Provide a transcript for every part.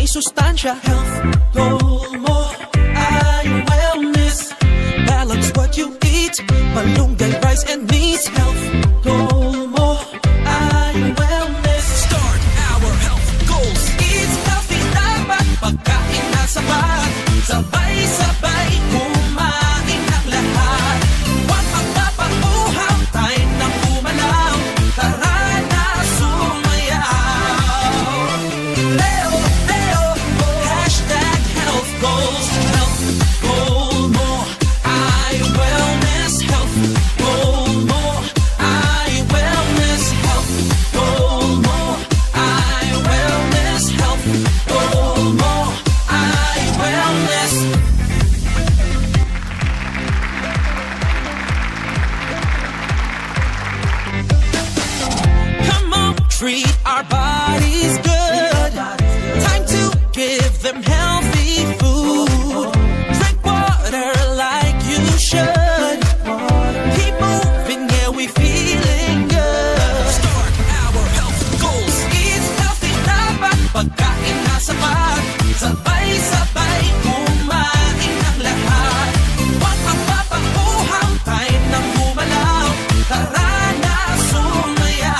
Sustansya, health goal mo ay wellness. Balance what you eat, malunggay, rice and meat. Health goal mo ay wellness. Start our health goals. Eat healthy, dapat pagkain na sapat. Sabay-sabay kumain ng lahat. Huwag magpapauhaw, time nang umalaw. Tara na sumayaw. Leo, hashtag health goals. Health goal mo ay wellness. Health goal mo ay wellness. Health goal mo ay wellness. Health goal mo ay wellness. Come on, treat our bodies good. Time to give them healthy food. Drink water like you should. Keep moving, yeah, we feeling good. Start our health goals. Eat healthy, dapat pagkain na sapat. Sabay-sabay kumain ng lahat. Huwag magpapauhaw, time nang umalaw. Tara na sumayaw.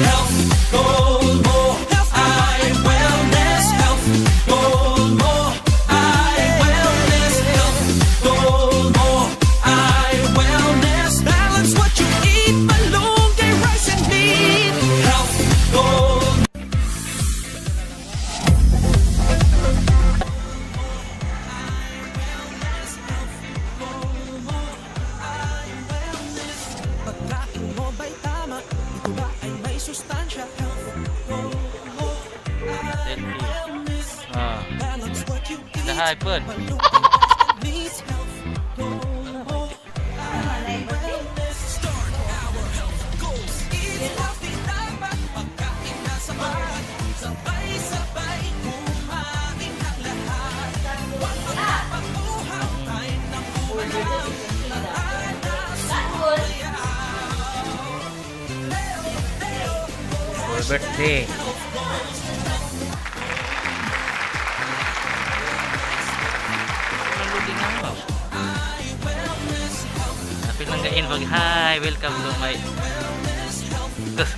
Health goal mo ay wellness. Health goal mo ay wellness. Health goal mo ay wellness. Balance what you eat, malunggay, rice and meat. Health goal. Pagkain mo ba'y tama? Ito ba ay may sustansya? Health goal mo ay wellness. Balance what you eat, Nahipon. malunggay, rice and meat. Health goal mo ay wellness. Start our health goals. Eat healthy, dapat pagkain na sapat. Sabay-sabay kumain ng lahat. Huwag magpapauhaw, time nang umalaw. Tara na sumayaw. For birthday. Napil lang gain pag hi, welcome to my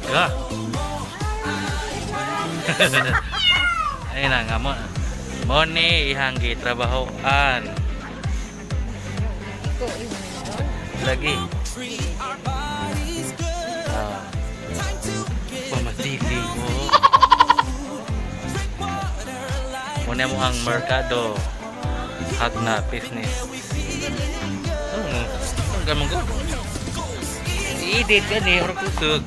Ga. Ayun na nga mo. Moni ihang gitrabahoan. Lagi. Pamatili mo. Muna mo ang merkado. Jagna business. Ang gamang ko. I-edit ka ni orang kusog.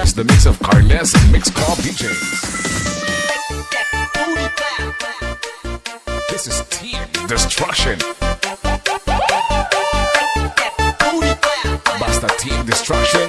It's the mix of Carles and Mix Club DJs. This is Team Destruction. Basta Team Destruction.